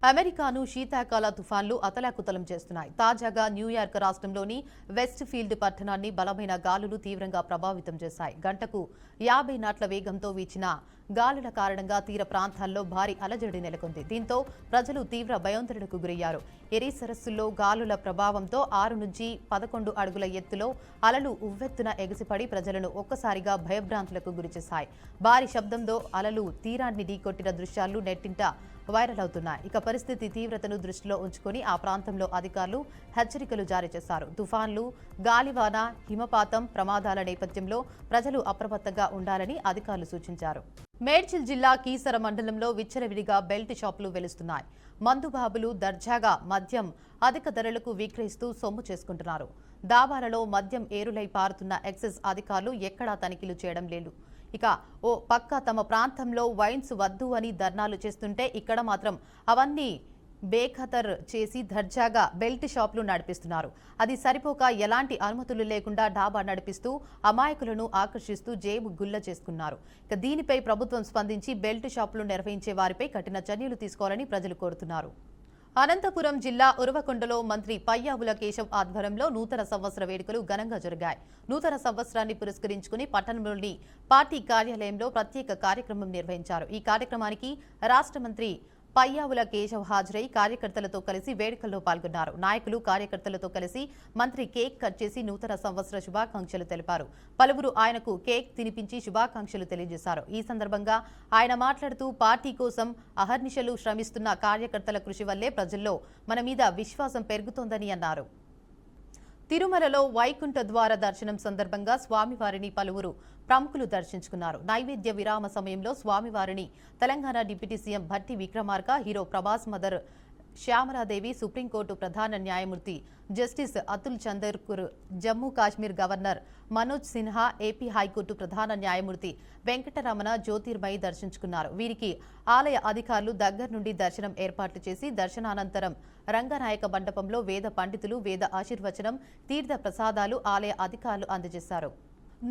అమెరికాను శీతాకాల తుఫాన్లు అతలాకుతలం చేస్తున్నాయి. తాజాగా న్యూయార్క్ రాష్ట్రంలోని వెస్ట్ ఫీల్డ్ పట్టణాన్ని బలమైన గాలులు తీవ్రంగా ప్రభావితం చేశాయి. గంటకు 50 నాట్ల వేగంతో వీచిన గాలుల కారణంగా తీర ప్రాంతాల్లో భారీ అలజడి నెలకొంది. దీంతో ప్రజలు తీవ్ర భయాందోళనకు గురయ్యారు. ఎరీ సరస్సుల్లో గాలుల ప్రభావంతో 6 నుంచి 11 అడుగుల ఎత్తులో అలలు ఉవ్వెత్తున ఎగసిపడి ప్రజలను ఒక్కసారిగా భయభ్రాంతులకు గురిచేశాయి. భారీ శబ్దంతో అలలు తీరాన్ని ఢీకొట్టిన దృశ్యాలు నెట్టింట వైరల్ అవుతున్నాయి. ఇక పరిస్థితి తీవ్రతను దృష్టిలో ఉంచుకొని ఆ ప్రాంతంలో అధికారులు హెచ్చరికలు జారీ చేశారు. తుఫాన్లు, గాలివాన, హిమపాతం ప్రమాదాల నేపథ్యంలో ప్రజలు అప్రమత్తంగా ఉండాలని అధికారులు సూచించారు. మేడ్చల్ జిల్లా కీసర మండలంలో విచ్చలవిడిగా బెల్ట్ షాపులు వెలుస్తున్నాయి. మందుబాబులు దర్జాగా మద్యం అధిక ధరలకు విక్రయిస్తూ సొమ్ము చేసుకుంటున్నారు. దాబాలలో మద్యం ఏరులై పారుతున్న ఎక్సైజ్ అధికారులు ఎక్కడా తనిఖీలు చేయడం లేదు. ఇక ఓ పక్క తమ ప్రాంతంలో వైన్స్ వద్దు అని ధర్నాలు చేస్తుంటే ఇక్కడ మాత్రం అవన్నీ బేఖతర్ చేసి దర్జాగా బెల్ట్ షాపులు నడిపిస్తున్నారు. అది సరిపోక ఎలాంటి అనుమతులు లేకుండా డాబా నడిపిస్తూ అమాయకులను ఆకర్షిస్తూ జేబు గుల్ల చేసుకున్నారు. ఇక దీనిపై ప్రభుత్వం స్పందించి బెల్ట్ షాపులు నిర్వహించే వారిపై కఠిన చర్యలు తీసుకోవాలని ప్రజలు కోరుతున్నారు. అనంతపురం జిల్లా ఉరవకొండలో మంత్రి పయ్యావుల కేశవ్ ఆధ్వర్యంలో నూతన సంవత్సర వేడుకలు ఘనంగా జరిగాయి. నూతన సంవత్సరాన్ని పురస్కరించుకుని పట్టణంలోని పార్టీ కార్యాలయంలో ప్రత్యేక కార్యక్రమం నిర్వహించారు. ఈ కార్యక్రమానికి రాష్ట్ర మంత్రి పయ్యావుల కేశవ్ హాజరై కార్యకర్తలతో కలిసి వేడుకల్లో పాల్గొన్నారు. నాయకులు కార్యకర్తలతో కలిసి మంత్రి కేక్ కట్ చేసి నూతన సంవత్సర శుభాకాంక్షలు తెలిపారు. పలువురు ఆయనకు కేక్ తినిపించి శుభాకాంక్షలు తెలియజేశారు. ఈ సందర్భంగా ఆయన మాట్లాడుతూ పార్టీ కోసం అహర్నిశలు శ్రమిస్తున్న కార్యకర్తల కృషి వల్లే ప్రజల్లో మన మీద విశ్వాసం పెరుగుతోందని అన్నారు. తిరుమలలో వైకుంఠ ద్వార దర్శనం సందర్భంగా స్వామివారిని పలువురు ప్రముఖులు దర్శించుకున్నారు. నైవేద్య విరామ సమయంలో స్వామివారిని Telangana deputy CM Bhatti Vikramarka, hero Prabhas mother Shyamaladevi, Supreme Court ప్రధాన న్యాయమూర్తి justice Atul Chandurkar, Jammu Kashmir governor Manoj Sinha, AP high court ప్రధాన న్యాయమూర్తి వెంకటరమణ జ్యోతిర్మయి దర్శించుకున్నారు. వీరికి ఆలయ అధికారులు దగ్గర నుండి దర్శనం ఏర్పాట్లు చేసి దర్శనానంతరం రంగనాయక మండపంలో వేద పండితులు వేద ఆశీర్వచనం, తీర్థ ప్రసాదాలు ఆలయ అధికారులు అందజేశారు.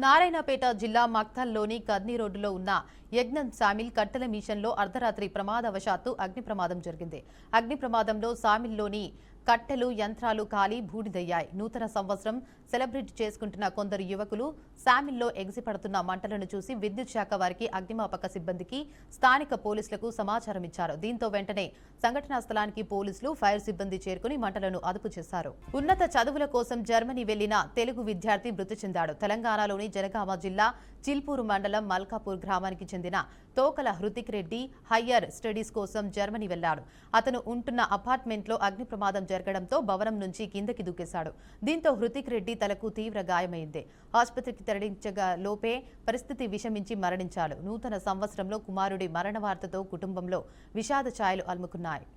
నారాయణపేట జిల్లా మక్తల్లోని కర్నీ రోడ్డులో ఉన్న యజ్ఞం సామిల్ కట్టెల మిషన్లో అర్ధరాత్రి ప్రమాదవశాత్తు అగ్ని ప్రమాదం జరిగింది. అగ్ని ప్రమాదంలో సామిల్లోని కట్టెలు, యంత్రాలు కాలి బూడిదయ్యాయి. నూతన సంవత్సరం సెలబ్రేట్ చేసుకుంటున్న కొందరు యువకులు సామిల్లో ఎగిసిపడుతున్న మంటలను చూసి విద్యుత్ శాఖ వారికి, అగ్నిమాపక సిబ్బందికి, స్థానిక పోలీసులకు సమాచారం ఇచ్చారు. దీంతో వెంటనే సంఘటనా స్థలానికి పోలీసులు, ఫైర్ సిబ్బంది చేరుకుని మంటలను అదుపు చేశారు. ఉన్నత చదువుల కోసం జర్మనీ వెళ్లిన తెలుగు విద్యార్థి మృతి చెందాడు. తెలంగాణలోని జనగామ జిల్లా చిల్పూరు మండలం మల్కాపూర్ గ్రామానికి చెందిన తోకల హృతిక్ రెడ్డి హయ్యర్ స్టడీస్ కోసం జర్మనీ వెళ్లాడు. అతను ఉంటున్న అపార్ట్మెంట్లో అగ్ని ప్రమాదం జరగడంతో భవనం నుంచి కిందకి దూకేశాడు. దీంతో హృతిక్ రెడ్డి తలకు తీవ్ర గాయమైంది. ఆసుపత్రికి తరలించగా లోపే పరిస్థితి విషమించి మరణించాడు. నూతన సంవత్సరంలో కుమారుడి మరణ వార్తతో కుటుంబంలో విషాద ఛాయలు అలుముకున్నాయి.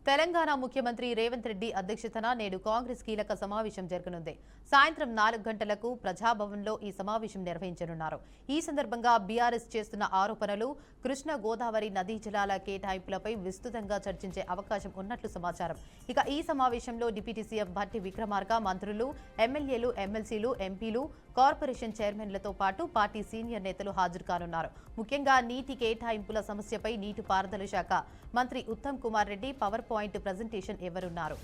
తెలంగాణ ముఖ్యమంత్రి రేవంత్ రెడ్డి అధ్యక్షతన నేడు కాంగ్రెస్ కీలక సమావేశం జరగనుంది. సాయంత్రం 4 గంటలకు ప్రజాభవన్లో ఈ సమావేశం నిర్వహించనున్నారు. ఈ సందర్భంగా బీఆర్ఎస్ చేస్తున్న ఆరోపణలు, కృష్ణా గోదావరి నదీ జలాల కేటాయింపులపై విస్తృతంగా చర్చించే అవకాశం ఉన్నట్లు సమాచారం. ఇక ఈ సమావేశంలో డిప్యూటీ సీఎం భట్టి విక్రమార్క, మంత్రులు, ఎమ్మెల్యేలు, ఎమ్మెల్సీలు, ఎంపీలు, కార్పొరేషన్ చైర్మన్లతో పాటు పార్టీ సీనియర్ నేతలు హాజరు కానున్నారు. ముఖ్యంగా నీటి కేటాయింపుల సమస్యపై నీటిపారుదల శాఖ మంత్రి Uttam Kumar Reddy PowerPoint presentation ఇవ్వనున్నారు.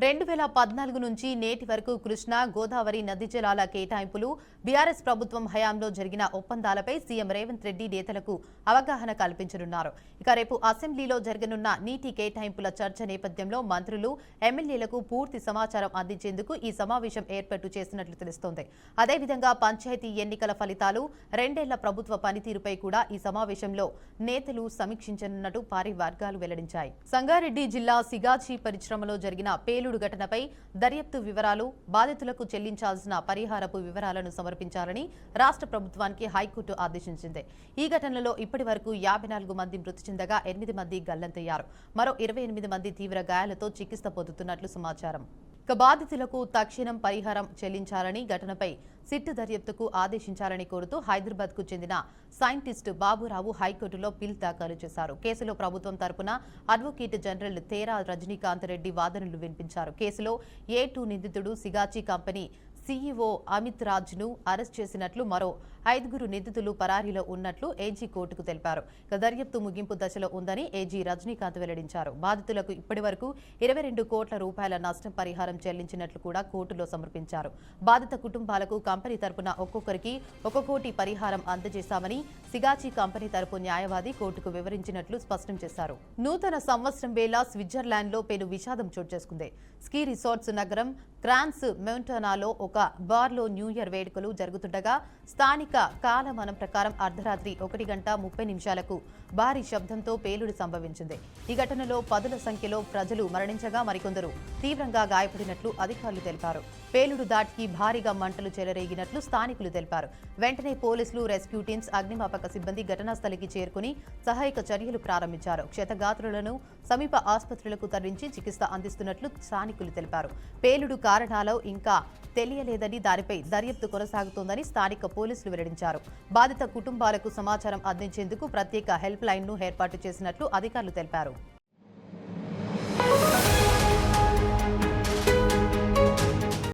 2014 నుంచి నేటి వరకు కృష్ణా గోదావరి నదీ జలాల కేటాయింపులు, బీఆర్ఎస్ ప్రభుత్వం హయాంలో జరిగిన ఒప్పందాలపై సీఎం రేవంత్ రెడ్డి నేతలకు అవగాహన కల్పించనున్నారు. ఇక రేపు అసెంబ్లీలో జరగనున్న నీటి కేటాయింపుల చర్చ నేపథ్యంలో మంత్రులు, ఎమ్మెల్యేలకు పూర్తి సమాచారం అందించేందుకు ఈ సమావేశం ఏర్పాటు చేసినట్లు తెలుస్తోంది. అదేవిధంగా పంచాయతీ ఎన్నికల ఫలితాలు, 2 ఏళ్ల ప్రభుత్వ పనితీరుపై కూడా ఈ సమావేశంలో నేతలు సమీక్షించనున్నట్టు పార్టీ వర్గాలు వెల్లడించాయి. సంగారెడ్డి జిల్లా సిగాచి పరిశ్రమలో జరిగిన పేలుడు ఘటనపై దర్యాప్తు వివరాలు, బాధితులకు చెల్లించాల్సిన పరిహారపు వివరాలను సమర్పించాలని రాష్ట్ర ప్రభుత్వానికి హైకోర్టు ఆదేశించింది. ఈ ఘటనలో ఇప్పటి వరకు 54 మంది మృతి చెందగా 8 మంది గల్లంతయ్యారు. మరో 28 మంది తీవ్ర గాయాలతో చికిత్స పొందుతున్నట్లు సమాచారం. ఇక బాధితులకు తక్షణం పరిహారం చెల్లించాలని, ఘటనపై సిట్టు దర్యాప్తుకు ఆదేశించాలని కోరుతూ హైదరాబాద్కు చెందిన సైంటిస్టు బాబురావు హైకోర్టులో పిల్ దాఖలు చేశారు. కేసులో ప్రభుత్వం తరపున అడ్వకేట్ జనరల్ తేరా రజనీకాంత్ రెడ్డి వాదనలు వినిపించారు. కేసులో A2 నిందితుడు సిగాచి కంపెనీ సీఈఓ అమిత్ రాజ్ను అరెస్ట్ చేసినట్లు, మరో 5 నిందితులు పరారీలో ఉన్నట్లు ఏజీ కోర్టుకు తెలిపారు. దర్యాప్తు ముగింపు దశలో ఉందని ఏజీ రజనీకాంత్ వెల్లడించారు. బాధితులకు ఇప్పటివరకు 22 కోట్ల రూపాయల నష్టం పరిహారం చెల్లించినట్లు కూడా కోర్టులో సమర్పించారు. బాధిత కుటుంబాలకు కంపెనీ తరపున ఒక్కొక్కరికి 1 కోటి పరిహారం అందజేశామని సిగాచి కంపెనీ తరపు న్యాయవాది కోర్టుకు వివరించినట్లు స్పష్టం చేశారు. నూతన సంవత్సరం వేళ స్విట్జర్లాండ్లో పెను విషాదం చోటు చేసుకుంది. స్కీ రిసార్ట్స్ నగరం క్రాన్స్ మౌంటానాలో ఒక బార్లో న్యూ ఇయర్ వేడుకలు జరుగుతుండగా స్థానిక కాలమానం ప్రకారం అర్ధరాత్రి 1:30 భారీ శబ్దంతో పేలుడు సంభవించింది. ఈ ఘటనలో పదుల సంఖ్యలో ప్రజలు మరణించగా మరికొందరు తీవ్రంగా గాయపడినట్లు అధికారులు తెలిపారు. పేలుడు దాటికి భారీగా మంటలు చెలరేగినట్లు స్థానికులు తెలిపారు. వెంటనే పోలీసులు, రెస్క్యూ టీమ్స్, అగ్నిమాపక సిబ్బంది ఘటనా స్థలికి చేరుకుని సహాయక చర్యలు ప్రారంభించారు. క్షతగాత్రులను సమీప ఆసుపత్రులకు తరలించి చికిత్స అందిస్తున్నట్లు స్థానికులు తెలిపారు. పేలుడు కారణాలు ఇంకా తెలియలేదని, దానిపై దర్యాప్తు కొనసాగుతోందని స్థానిక పోలీసులు వెల్లడించారు. బాధిత కుటుంబాలకు సమాచారం అందించేందుకు ప్రత్యేక హెల్ప్ లైన్ను ఏర్పాటు చేసినట్లు అధికారులు తెలిపారు.